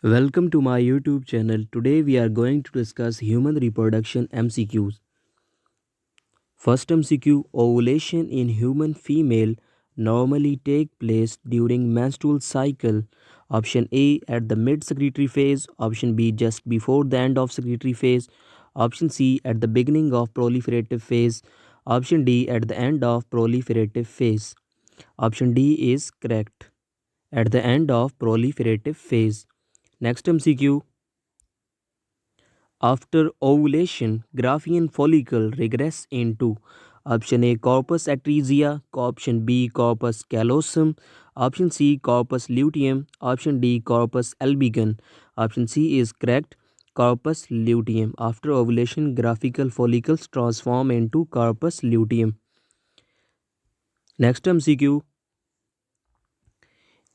Welcome to my YouTube channel. Today we are going to discuss human reproduction MCQs. First MCQ: ovulation in human female normally take place during menstrual cycle. Option A at the mid secretory phase, option B just before the end of secretory phase, option C at the beginning of proliferative phase, option D at the end of proliferative phase. Option D is correct. At the end of proliferative phase. Next MCQ: after ovulation, Graafian follicle regress into option A corpus atresia, option B corpus callosum, option C corpus luteum, option D corpus albigans. Option C is correct. Corpus luteum. After ovulation, graphical follicles transform into corpus luteum. Next MCQ: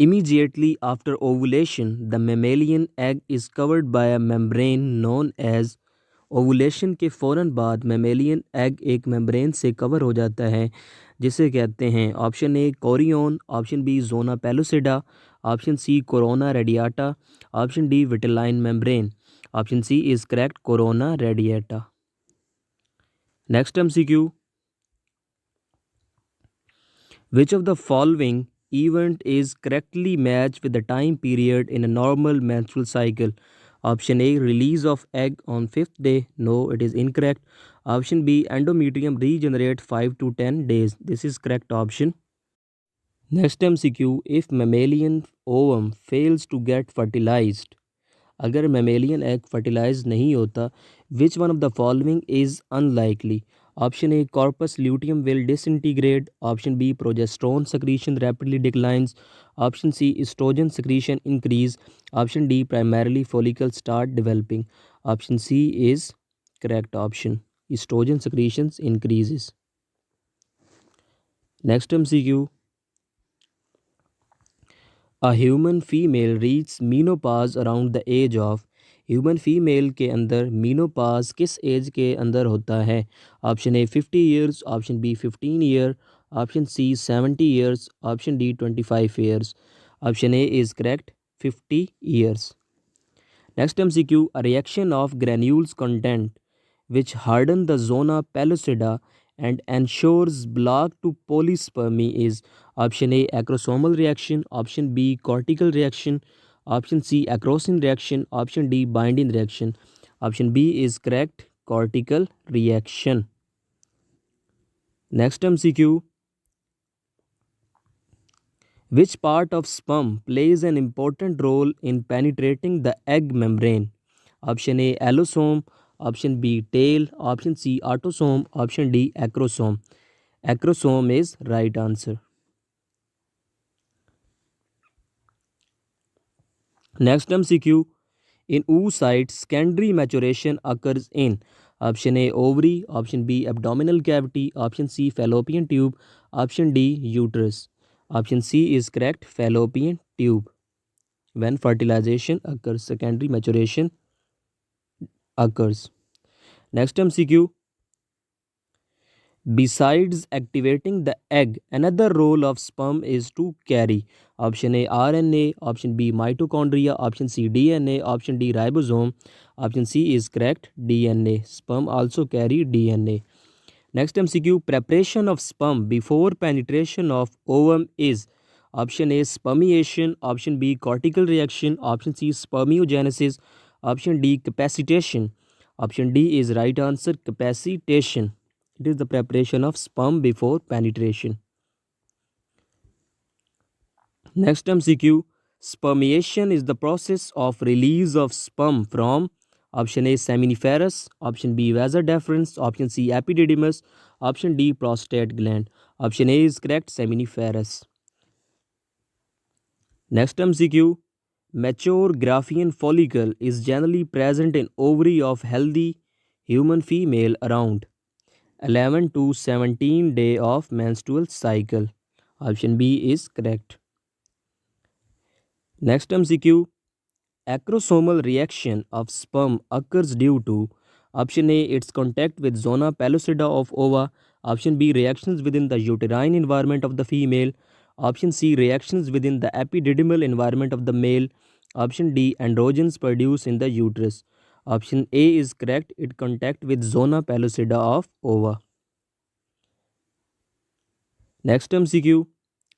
immediately after ovulation, the mammalian egg is covered by a membrane known as ovulation के फ़ौरन बाद mammalian egg एक membrane से cover हो जाता है जिसे कहते हैं option A chorion, option B zona pellucida, option C corona radiata, option D vitelline membrane. Option C is correct, corona radiata. Next MCQ: which of the following event is correctly matched with the time period in a normal menstrual cycle? Option A release of egg on 5th day. No, it is incorrect. Option B endometrium regenerate 5 to 10 days. This is correct option. Next MCQ: if mammalian ovum fails to get fertilized, अगर mammalian egg fertilized नहीं होता, which one of the following is unlikely? Option A corpus luteum will disintegrate. Option B progesterone secretion rapidly declines. Option C estrogen secretion increase. Option D primarily follicles start developing. Option C is correct option. Estrogen secretions increases. Next MCQ: a human female reaches menopause around the age of. Human female के अंदर menopause किस age के अंदर होता है? Option A 50 years, option B 15 year, option C 70 years, option D 25 years. Option A is correct, 50 years. Next MCQ: a reaction of granules content which harden the zona pellucida and ensures block to polyspermy is option A acrosomal reaction, option B cortical reaction, option C acrosin reaction, option D binding reaction. Option B is correct, cortical reaction. Next MCQ: which part of sperm plays an important role in penetrating the egg membrane? Option A allosome, option B tail, option C autosome, option D acrosome. Acrosome is right answer. Next MCQ: in oocyte, secondary maturation occurs in option A ovary, option B abdominal cavity, option C fallopian tube, option D uterus. Option C is correct, fallopian tube. When fertilization occurs, secondary maturation occurs. Next MCQ: besides activating the egg, another role of sperm is to carry option A RNA, option B mitochondria, option C DNA, option D ribosome. Option C is correct, DNA. Sperm also carry DNA. Next MCQ: preparation of sperm before penetration of ovum is option A spermiation, option B cortical reaction, option C spermiogenesis, option D capacitation. Option D is right answer, capacitation. It is the preparation of sperm before penetration. Next MCQ: spermiation is the process of release of sperm from option A seminiferous, option B vasa deferens, option C epididymis, option D prostate gland. Option A is correct, seminiferous. Next MCQ: mature Graafian follicle is generally present in ovary of healthy human female around 11 to 17 day of menstrual cycle. Option B is correct. Next MCQ: acrosomal reaction of sperm occurs due to option A its contact with zona pellucida of ova, option B reactions within the uterine environment of the female, option C reactions within the epididymal environment of the male, Option D, androgens produced in the uterus. Option A is correct. It contact with zona pellucida of ova. Next MCQ.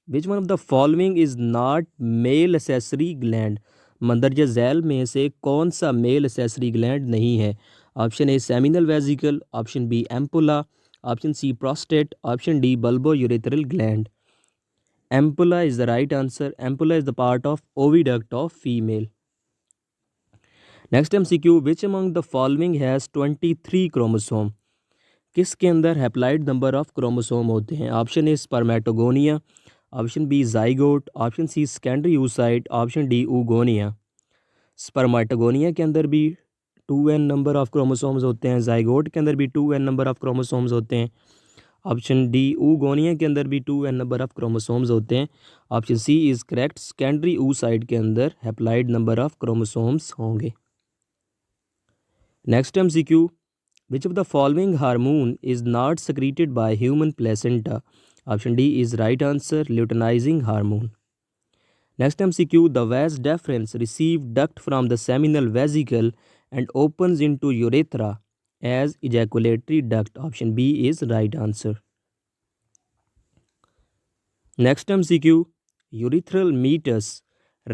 Which one of the following is not male accessory gland? मंदरजा झैल में से कौन सा male accessory gland नहीं है? Option A seminal vesicle, option B ampulla, option C prostate, option D bulbourethral gland. Ampulla is the right answer. Ampulla is the part of oviduct of female. Next MCQ. Which among the following has 23 chromosome? किसके अंदर haploid number of chromosome होते हैं? Option A spermatogonia, option B zygote, option C secondary oocyte, option D oogonia. Spermatogonia के अंदर भी 2n number of chromosomes होते हैं, zygote के अंदर भी 2n नंबर ऑफ क्रोमोसोम्स होते हैं, ऑप्शन डी ऊगोनिया के अंदर भी 2n नंबर ऑफ क्रोमोसोम्स होते हैं, option C is correct, secondary oocyte के अंदर हैप्लाइड नंबर ऑफ क्रोमोसोम्स होंगे. Next MCQ. Which of the following hormone is not secreted by human placenta? Option D is right answer, luteinizing hormone. Next MCQ. The vas deferens receive duct from the seminal vesicle and opens into urethra as ejaculatory duct. Option B is right answer. Next MCQ. Urethral meatus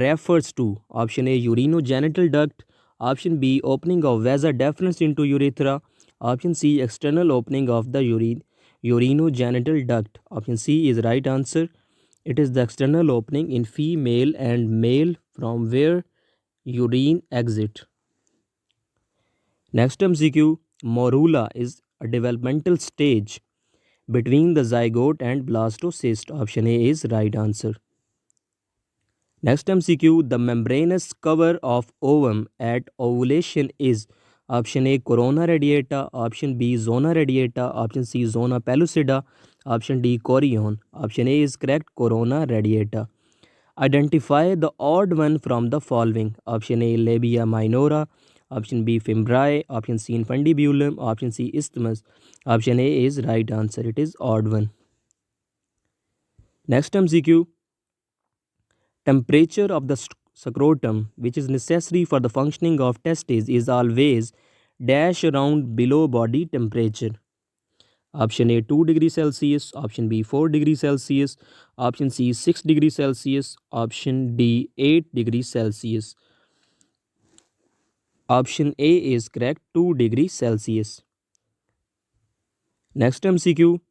refers to option A urinogenital duct, option B opening of vasa deferens into urethra, option C external opening of the urinogenital duct. Option C is right answer. It is the external opening in female and male from where urine exit. Next MCQ. Morula is a developmental stage between the zygote and blastocyst. Option A is right answer. Next MCQ. The membranous cover of ovum at ovulation is option A corona radiata, option B zona radiata, option C zona pellucida, option D chorion. Option A is correct, corona radiata. Identify the odd one from the following. Option A labia minora, option B fimbriae, option C infundibulum, option C isthmus. Option A is right answer. It is odd one. Next MCQ. Temperature of the scrotum, which is necessary for the functioning of testes, is always dash around below body temperature. Option A 2 degrees Celsius, option B 4 degrees Celsius, option C 6 degrees Celsius, option D 8 degrees Celsius. Option A is correct, 2 degrees Celsius. Next MCQ.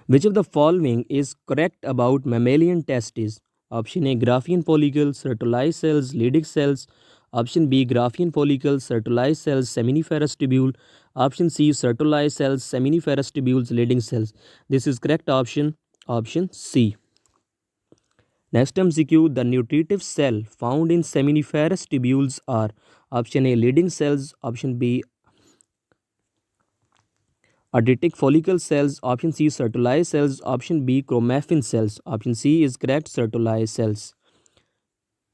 Which of the following is correct about mammalian testes? Option A Graafian follicle, Sertoli cells, Leydig cells. Option B Graafian follicle, Sertoli cells, seminiferous tubule. Option C Sertoli cells, seminiferous tubules, Leydig cells. This is correct option. Option C. Next MCQ. The nutritive cell found in seminiferous tubules are option A Leydig cells, option B Arditic follicle cells, option C Sertoli cells, option B chromaffin cells. Option C is correct, Sertoli cells.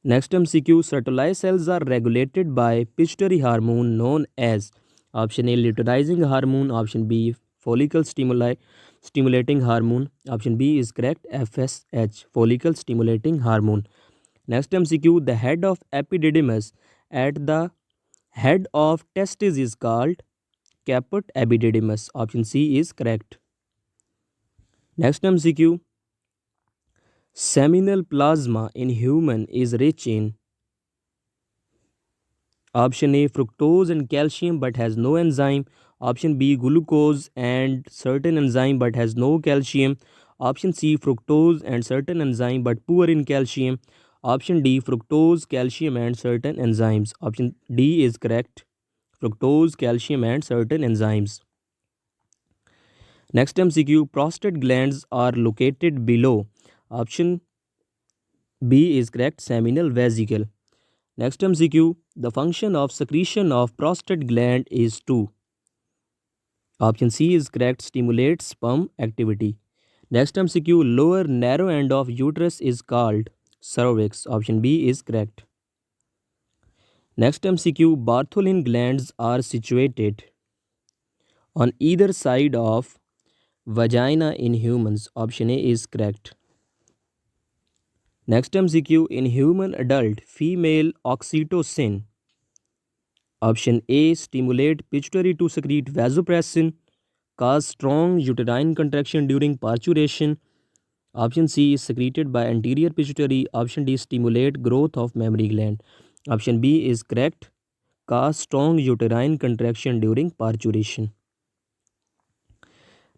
Next MCQ. Sertoli cells are regulated by pituitary hormone known as option A luteinizing hormone, option B follicle stimulating hormone, option B is correct, FSH follicle stimulating hormone. Next MCQ. The head of epididymis at the head of testis is called caput epididymis. Option C is correct. Next MCQ. Seminal plasma in human is rich in option A fructose and calcium but has no enzyme, option B glucose and certain enzyme but has no calcium, option C fructose and certain enzyme but poor in calcium, option D fructose, calcium and certain enzymes. Option D is correct, fructose, calcium and certain enzymes. Next MCQ. Prostate glands are located below. Option B is correct, seminal vesicle. Next MCQ. The function of secretion of prostate gland is to. Option C is correct, stimulate sperm activity. Next MCQ. Lower narrow end of uterus is called cervix. Option B is correct. Next MCQ. Bartholin glands are situated on either side of vagina in humans. Option A is correct. Next MCQ, in human adult female oxytocin. Option A stimulate pituitary to secrete vasopressin, cause strong uterine contraction during parturition. Option C is secreted by anterior pituitary. Option D stimulate growth of mammary gland. Option B is correct, cause strong uterine contraction during parturition.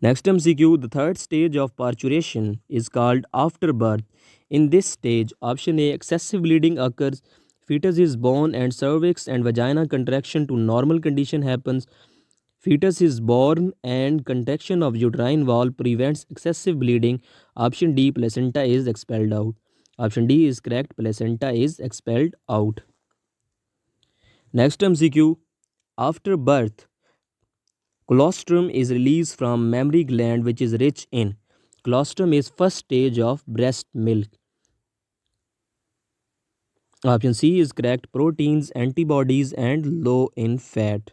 Next MCQ, the third stage of parturition is called afterbirth. In this stage, option A excessive bleeding occurs, fetus is born and cervix and vagina contraction to normal condition happens. Fetus is born and contraction of uterine wall prevents excessive bleeding. Option D placenta is expelled out. Option D is correct, placenta is expelled out. Next MCQ, after birth colostrum is released from mammary gland which is rich in. Colostrum is first stage of breast milk. Option C is correct, proteins, antibodies and low in fat.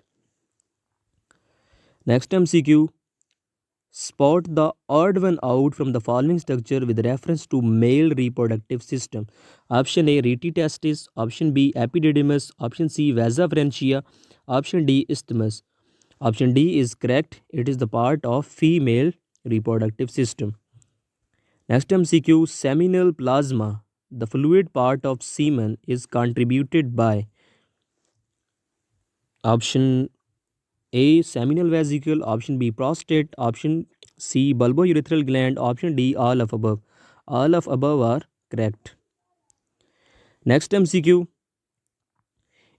Next MCQ, spot the odd one out from the following structure with reference to male reproductive system. Option A rete testis, option B epididymis, option C vasa francia, option D isthmus. Option D is correct, it is the part of female reproductive system. Next MCQ, seminal plasma, the fluid part of semen, is contributed by. Option A seminal vesicle, option B prostate, option C bulbourethral gland, option D all of above. All of above are correct. Next MCQ,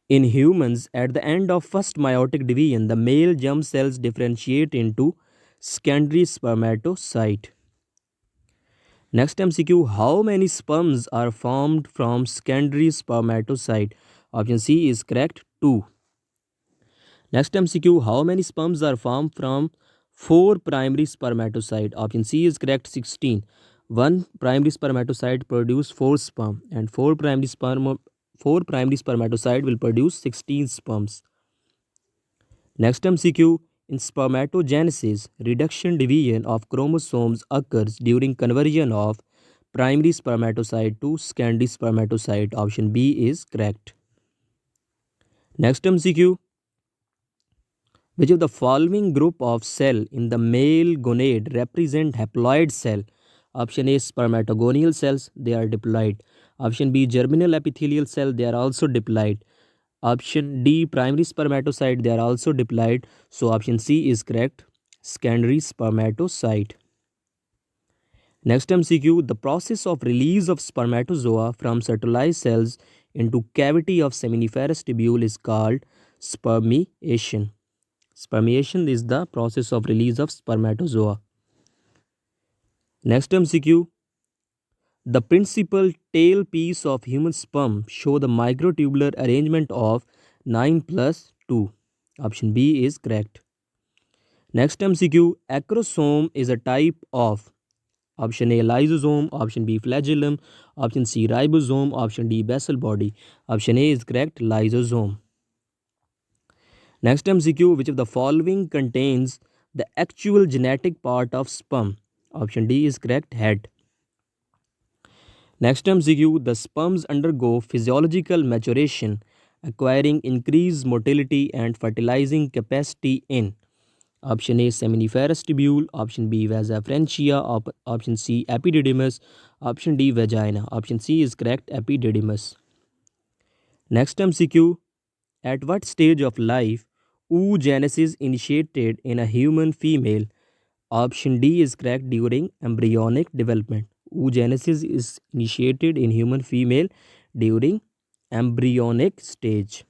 in humans at the end of first meiotic division, the male germ cells differentiate into secondary spermatocyte. Next MCQ, how many sperms are formed from secondary spermatocyte? Option C is correct, 2. Next MCQ, how many sperms are formed from 4 primary spermatocyte? Option C is correct, 16. One primary spermatocyte produce 4 sperm and 4 primary spermatocyte will produce 16 sperms. Next MCQ, in spermatogenesis, reduction division of chromosomes occurs during conversion of primary spermatocyte to secondary spermatocyte. Option B is correct. Next MCQ, which of the following group of cell in the male gonad represent haploid cell? Option A spermatogonial cells, they are diploid. Option B germinal epithelial cell, they are also diploid. Option D primary spermatocyte, they are also diploid. So option C is correct, secondary spermatocyte. Next MCQ, the process of release of spermatozoa from fertilized cells into cavity of seminiferous tubule is called spermiation. Spermiation is the process of release of spermatozoa. Next MCQ, the principal tail piece of human sperm show the microtubular arrangement of 9 plus 2. Option B is correct. Next MCQ, acrosome is a type of. Option A lysosome, option B flagellum, option C ribosome, option D basal body. Option A is correct, lysosome. Next MCQ, which of the following contains the actual genetic part of sperm? Option D is correct, head. Next MCQ, the sperms undergo physiological maturation, acquiring increased motility and fertilizing capacity in. Option A seminiferous tubule, option B vasa francia, option C epididymis, option D vagina. Option C is correct, epididymis. Next MCQ, at what stage of life oogenesis initiated in a human female? Option D is correct, during embryonic development. Oogenesis is initiated in human female during embryonic stage.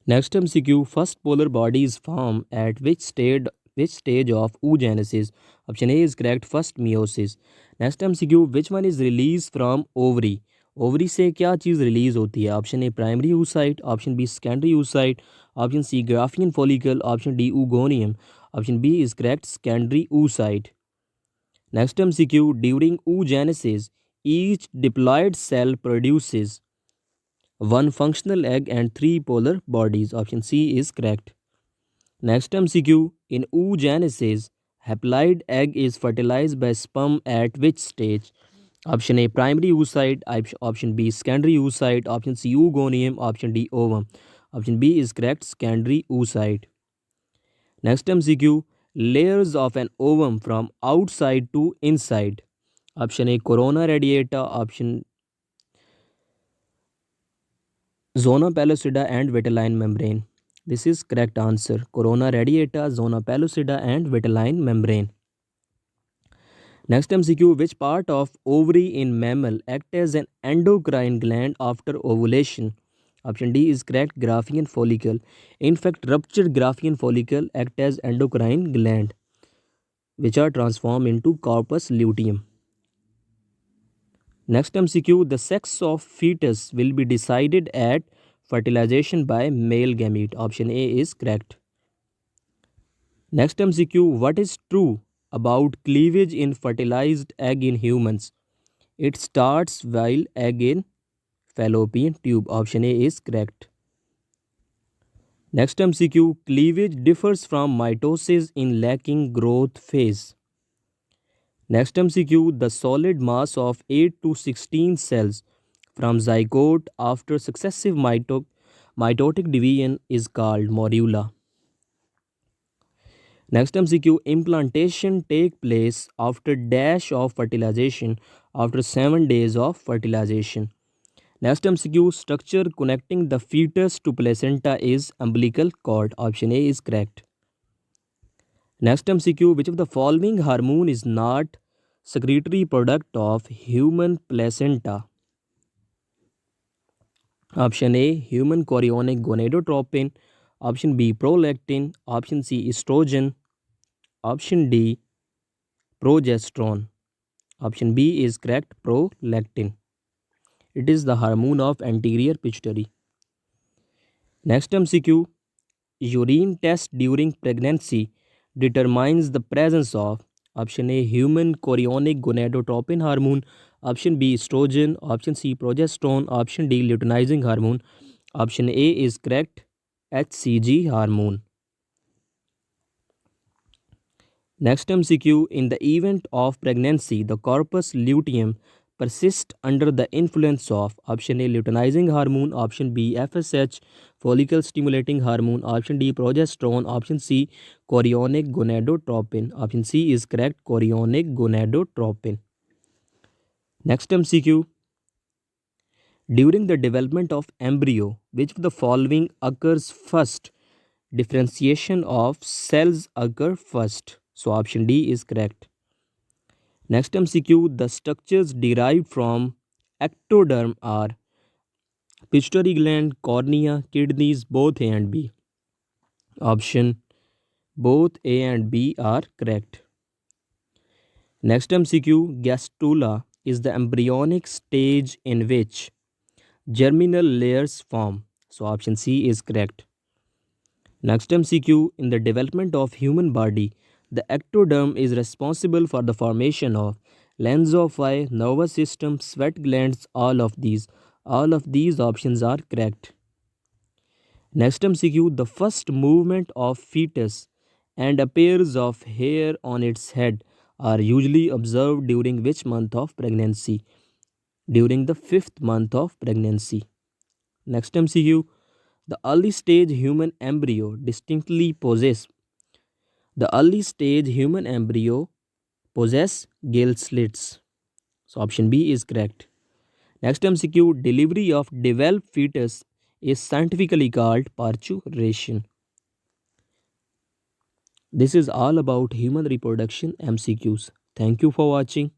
Next MCQ, first polar body is formed at which stage of oogenesis? Option A is correct, first meiosis. Next MCQ, which one is released from ovary? Ovary से क्या चीज़ release होती है? Option A primary oocyte, option B secondary oocyte, option C graafian follicle, option D oogoneum. Option B is correct, secondary oocyte. Next MCQ, during oogenesis each diploid cell produces one functional egg and 3 polar bodies. Option C is correct. Next MCQ, in oogenesis Haplide egg is fertilized by sperm at which stage? Option A, primary oocyte. Option B, secondary oocyte. Option C, oogonium. Option D, ovum. Option B is correct, secondary oocyte. Next MCQ, layers of an ovum from outside to inside. Option A, corona radiata. Option zona pellucida and vitelline membrane. This is correct answer. Corona radiata, zona pellucida and vitelline membrane. Next MCQ, which part of ovary in mammal act as an endocrine gland after ovulation? Option D is correct, Graafian follicle. In fact, ruptured Graafian follicle act as endocrine gland, which are transformed into corpus luteum. Next MCQ, the sex of fetus will be decided at fertilization by male gamete. Option A is correct. Next MCQ, what is true about cleavage in fertilized egg in humans? It starts while egg in fallopian tube. Option A is correct. Next MCQ, cleavage differs from mitosis in lacking growth phase. Next MCQ, the solid mass of 8 to 16 cells from zygote after successive mitotic division is called morula. Next MCQ, implantation take place after dash of fertilization after 7 days of fertilization. Next MCQ, structure connecting the fetus to placenta is umbilical cord. Option A is correct. Next MCQ, which of the following hormone is not secretory product of human placenta? Option A, human chorionic gonadotropin. Option B, prolactin. Option C, estrogen. Option D, progesterone. Option B is correct, prolactin. It is the hormone of anterior pituitary. Next MCQ, urine test during pregnancy determines the presence of option A, human chorionic gonadotropin hormone. Option B, estrogen. Option C, progesterone. Option D, luteinizing hormone. Option A is correct, HCG hormone. Next MCQ, in the event of pregnancy, the corpus luteum persists under the influence of option A, luteinizing hormone. Option B, FSH, follicle stimulating hormone. Option D, progesterone. Option C, chorionic gonadotropin. Option C is correct, chorionic gonadotropin. Next MCQ, during the development of embryo, which of the following occurs first? Differentiation of cells occur first. So option D is correct. Next MCQ, the structures derived from ectoderm are pituitary gland, cornea, kidneys, both A and B. Option both A and B are correct. Next MCQ, gastrula is the embryonic stage in which germinal layers form. So option C is correct. Next MCQ, in the development of human body, the ectoderm is responsible for the formation of lens of eye, nervous system, sweat glands, all of these. All of these options are correct. Next MCQ, the first movement of fetus and appears of hair on its head are usually observed during which month of pregnancy? During the 5th month of pregnancy. Next MCQ, the early stage human embryo distinctly possess gill slits. So option B is correct. Next MCQ, delivery of developed fetus is scientifically called parturition. This is all about human reproduction MCQs. Thank you for watching.